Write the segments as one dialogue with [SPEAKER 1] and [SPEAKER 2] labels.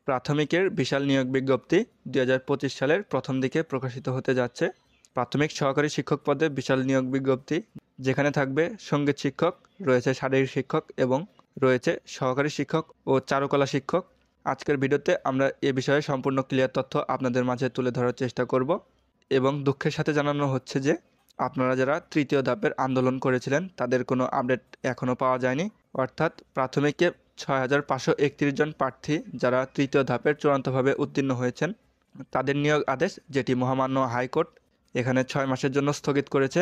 [SPEAKER 1] প্রাথমিকের বিশাল নিয়োগ বিজ্ঞপ্তি 2025 সালের প্রথম দিকে প্রকাশিত হতে যাচ্ছে। প্রাথমিক সহকারী শিক্ষক পদে বিশাল নিয়োগ বিজ্ঞপ্তি, যেখানে থাকবে সঙ্গীত শিক্ষক, রয়েছে শারীরিক শিক্ষক এবং রয়েছে সহকারী শিক্ষক ও চারুকলা শিক্ষক। আজকের ভিডিওতে আমরা এ বিষয়ে সম্পূর্ণ ক্লিয়ার তথ্য আপনাদের মাঝে তুলে ধরার চেষ্টা করব এবং দুঃখের সাথে জানানো হচ্ছে যে আপনারা যারা তৃতীয় ধাপের আন্দোলন করেছিলেন তাদের কোনো আপডেট এখনও পাওয়া যায়নি। অর্থাৎ প্রাথমিকে 6531 জন প্রার্থী যারা তৃতীয় ধাপের চূড়ান্তভাবে উত্তীর্ণ হয়েছেন তাদের নিয়োগ আদেশ, যেটি মহামান্য হাইকোর্ট এখানে 6 মাসের জন্য স্থগিত করেছে।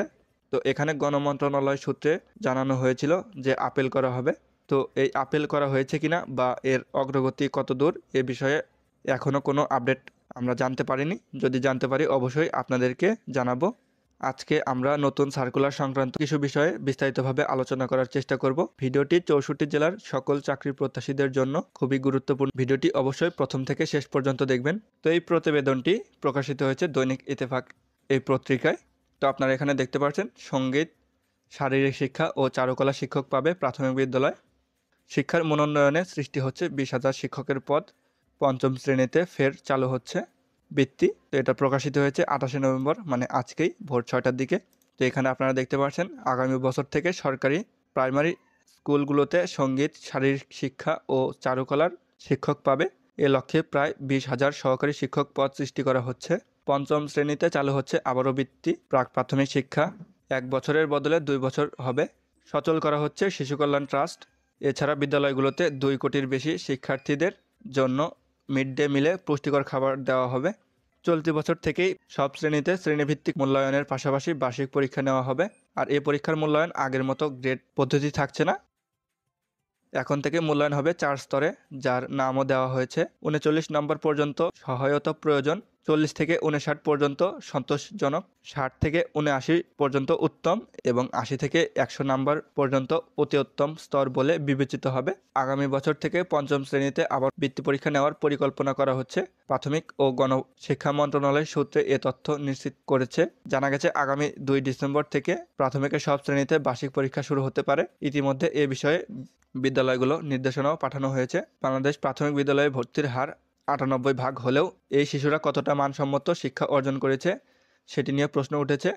[SPEAKER 1] তো এখানে গণমন্ত্রণালয় সূত্রে জানানো হয়েছিল যে আপিল করা হবে। তো এই আপিল করা হয়েছে কিনা বা এর অগ্রগতি কত দূর এ বিষয়ে এখনও কোনো আপডেট আমরা জানতে পারিনি। যদি জানতে পারি অবশ্যই আপনাদেরকে জানাবো। আজকে আমরা নতুন সার্কুলার সংক্রান্ত কিছু বিষয়ে বিস্তারিতভাবে আলোচনা করার চেষ্টা করব। ভিডিওটি 64 জেলার সকল চাকরি প্রত্যাশীদের জন্য খুবই গুরুত্বপূর্ণ। ভিডিওটি অবশ্যই প্রথম থেকে শেষ পর্যন্ত দেখবেন। তো এই প্রতিবেদনটি প্রকাশিত হয়েছে দৈনিক ইত্তেফাক এই পত্রিকায়। তো আপনারা এখানে দেখতে পাচ্ছেন সঙ্গীত, শারীরিক শিক্ষা ও চারুকলা শিক্ষক পাবে প্রাথমিক বিদ্যালয়। শিক্ষার মনোন্নয়নে সৃষ্টি হচ্ছে 20,000 শিক্ষকের পদ। পঞ্চম শ্রেণীতে ফের চালু হচ্ছে বৃত্তি। তো এটা প্রকাশিত হয়েছে 28 নভেম্বর, মানে আজকেই ভোর 6টার দিকে। তো এখানে আপনারা দেখতে পাচ্ছেন আগামী বছর থেকে সরকারি প্রাইমারি স্কুলগুলোতে সঙ্গীত, শারীরিক শিক্ষা ও চারুকলার শিক্ষক পাবে। এ লক্ষ্যে প্রায় 20,000 সহকারী শিক্ষক পদ সৃষ্টি করা হচ্ছে। পঞ্চম শ্রেণীতে চালু হচ্ছে আবারও বৃত্তি। প্রাক প্রাথমিক শিক্ষা 1 বছরের বদলে 2 বছর হবে। সচল করা হচ্ছে শিশু কল্যাণ ট্রাস্ট। এছাড়া বিদ্যালয়গুলোতে 2 কোটির বেশি শিক্ষার্থীদের জন্য মিড ডে মিলে পুষ্টিকর খাবার দেওয়া হবে। চলতি বছর থেকেই সব শ্রেণীতে শ্রেণীভিত্তিক মূল্যায়নের পাশাপাশি বার্ষিক পরীক্ষা নেওয়া হবে। আর এই পরীক্ষার মূল্যায়ন আগের মতো গ্রেড পদ্ধতি থাকছে না। এখন থেকে মূল্যায়ন হবে 4 স্তরে, যার নামও দেওয়া হয়েছে। 39 নম্বর পর্যন্ত সহায়তা প্রয়োজন, 40 থেকে 59 পর্যন্ত সন্তোষজনক, 60 থেকে 79 পর্যন্ত উত্তম এবং 80 থেকে 100 নম্বর পর্যন্ত অতি উত্তম স্তর বলে বিবেচিত হবে। আগামী বছর থেকে পঞ্চম শ্রেণীতে আবার বৃত্তি পরীক্ষা নেওয়ার পরিকল্পনা করা হচ্ছে। প্রাথমিক ও গণশিক্ষা মন্ত্রণালয় সূত্রে এ তথ্য নিশ্চিত করেছে। জানা গেছে আগামী 2 ডিসেম্বর থেকে প্রাথমিকের সব শ্রেণীতে বার্ষিক পরীক্ষা শুরু হতে পারে। ইতিমধ্যে এ বিষয়ে বিদ্যালয়গুলো নির্দেশনাও পাঠানো হয়েছে। বাংলাদেশ প্রাথমিক বিদ্যালয়ে ভর্তির হার 98% হলেও এই শিশুরা কতটা মানসম্মত শিক্ষা অর্জন করেছে সেটি নিয়ে প্রশ্ন উঠেছে।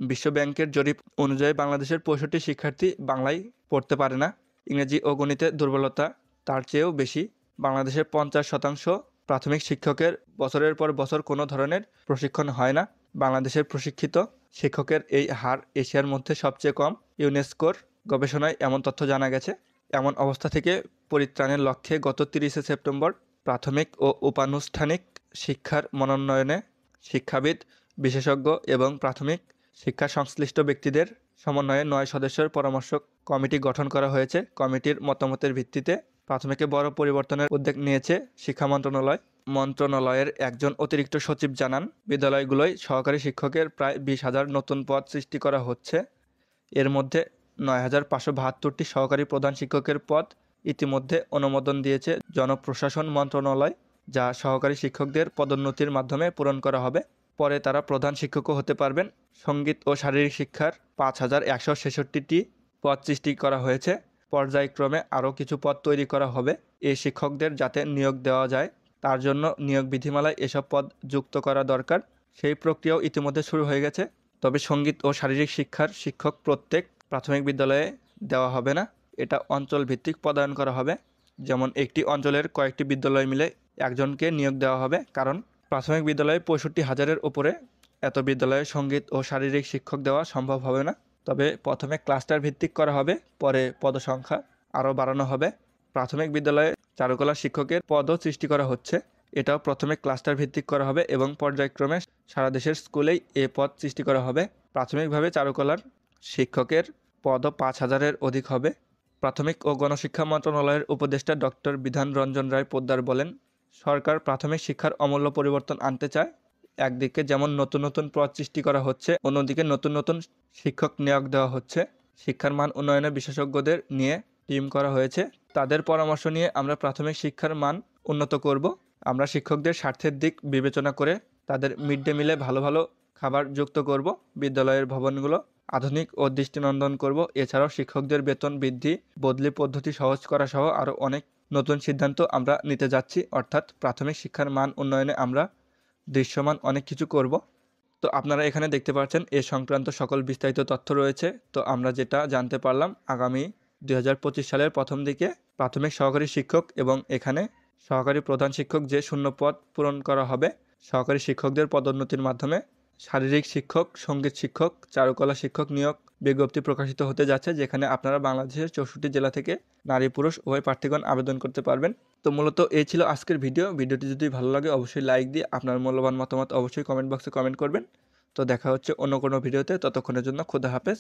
[SPEAKER 1] বিশ্ব ব্যাংকের জরিপ অনুযায়ী বাংলাদেশের 65 শিক্ষার্থী বাংলায় পড়তে পারে না। ইংরেজি ও গণিতে দুর্বলতা তার চেয়েও বেশি। বাংলাদেশের 50% প্রাথমিক শিক্ষকের বছরের পর বছর কোনো ধরনের প্রশিক্ষণ হয় না। বাংলাদেশের প্রশিক্ষিত শিক্ষকের এই হার এশিয়ার মধ্যে সবচেয়ে কম। ইউনেস্কোর গবেষণায় এমন তথ্য জানা গেছে। এমন অবস্থা থেকে পরিত্রাণের লক্ষ্যে গত 30 সেপ্টেম্বর প্রাথমিক ও উপানুষ্ঠানিক শিক্ষার মনোন্নয়নে শিক্ষাবিদ, বিশেষজ্ঞ এবং প্রাথমিক শিক্ষা সংশ্লিষ্ট ব্যক্তিদের সমন্বয়ে 9 সদস্যের পরামর্শ কমিটি গঠন করা হয়েছে। কমিটির মতামতের ভিত্তিতে প্রাথমিকে বড় পরিবর্তনের উদ্যোগ নিয়েছে শিক্ষা মন্ত্রণালয়। মন্ত্রণালয়ের একজন অতিরিক্ত সচিব জানান, বিদ্যালয়গুলোয় সহকারী শিক্ষকের প্রায় 20,000 নতুন পদ সৃষ্টি করা হচ্ছে। এর মধ্যে 9,572টি সহকারী প্রধান শিক্ষকের পদ ইতিমধ্যে অনুমোদন দিয়েছে জনপ্রশাসন মন্ত্রণালয়, যা সহকারী শিক্ষকদের পদোন্নতির মাধ্যমে পূরণ করা হবে। পরে তারা প্রধান শিক্ষকও হতে পারবেন। সঙ্গীত ও শারীরিক শিক্ষার 5,166টি পদ সৃষ্টি করা হয়েছে। পর্যায়ক্রমে আরও কিছু পদ তৈরি করা হবে। এই শিক্ষকদের যাতে নিয়োগ দেওয়া যায় তার জন্য নিয়োগ বিধিমালায় এসব পদ যুক্ত করা দরকার। সেই প্রক্রিয়াও ইতিমধ্যে শুরু হয়ে গেছে। তবে সঙ্গীত ও শারীরিক শিক্ষার শিক্ষক প্রত্যেক প্রাথমিক বিদ্যালয়ে দেওয়া হবে না। এটা অঞ্চল ভিত্তিক পদায়ন করা হবে। যেমন একটি অঞ্চলের কয়েকটি বিদ্যালয় মিলে একজনকে নিয়োগ দেওয়া হবে, কারণ প্রাথমিক বিদ্যালয়ে 65,000-এর উপরে এত বিদ্যালয়ে সঙ্গীত ও শারীরিক শিক্ষক দেওয়া সম্ভব হবে না। তবে প্রথমে ক্লাস্টার ভিত্তিক করা হবে, পরে পদসংখ্যা আরও বাড়ানো হবে। প্রাথমিক বিদ্যালয়ে চারুকলা শিক্ষকের পদও সৃষ্টি করা হচ্ছে। এটাও প্রথমে ক্লাস্টার ভিত্তিক করা হবে এবং পর্যায়ক্রমে সারা দেশের স্কুলেই এ পদ সৃষ্টি করা হবে। প্রাথমিকভাবে চারুকলার শিক্ষকের পদও 5,000-এর অধিক হবে। প্রাথমিক ও গণশিক্ষা মন্ত্রণালয়ের উপদেষ্টা ডক্টর বিধান রঞ্জন রায় পোদ্দার বলেন, সরকার প্রাথমিক শিক্ষার অমূল্য পরিবর্তন আনতে চায়। একদিকে যেমন নতুন নতুন পদ সৃষ্টি করা হচ্ছে, অন্যদিকে নতুন নতুন শিক্ষক নিয়োগ দেওয়া হচ্ছে। শিক্ষার মান উন্নয়নে বিশেষজ্ঞদের নিয়ে টিম করা হয়েছে। তাদের পরামর্শ নিয়ে আমরা প্রাথমিক শিক্ষার মান উন্নত করব। আমরা শিক্ষকদের স্বার্থের দিক বিবেচনা করে তাদের মিড ডে মিলে ভালো ভালো খাবার যুক্ত করব। বিদ্যালয়ের ভবনগুলো আধুনিক ও দৃষ্টিনন্দন করব। এছাড়াও শিক্ষকদের বেতন বৃদ্ধি, বদলি পদ্ধতি সহজ করা সহ আরও অনেক নতুন সিদ্ধান্ত আমরা নিতে যাচ্ছি, অর্থাৎ প্রাথমিক শিক্ষার মান উন্নয়নে আমরা দৃশ্যমান অনেক কিছু করব। তো আপনারা এখানে দেখতে পাচ্ছেন এ সংক্রান্ত সকল বিস্তারিত তথ্য রয়েছে। তো আমরা যেটা জানতে পারলাম, আগামী 2025 সালের প্রথম দিকে প্রাথমিক সহকারী শিক্ষক এবং এখানে সহকারী প্রধান শিক্ষক যে শূন্য পদ পূরণ করা হবে, সহকারী শিক্ষকদের পদোন্নতির মাধ্যমে শারীরিক শিক্ষক, সঙ্গীত শিক্ষক, চারুকলা শিক্ষক নিয়োগ বিজ্ঞপ্তি প্রকাশিত হতে যাচ্ছে, যেখানে আপনারা বাংলাদেশের 64 জেলা থেকে নারী পুরুষ উভয় প্রার্থীগণ আবেদন করতে পারবেন। তো মূলত এই ছিল আজকের ভিডিওটি যদি ভালো লাগে অবশ্যই লাইক দিয়ে আপনার মূল্যবান মতামত অবশ্যই কমেন্ট বক্সে কমেন্ট করবেন। তো দেখা হচ্ছে অন্য কোনো ভিডিওতে, ততক্ষণের জন্য খোদা হাফেজ।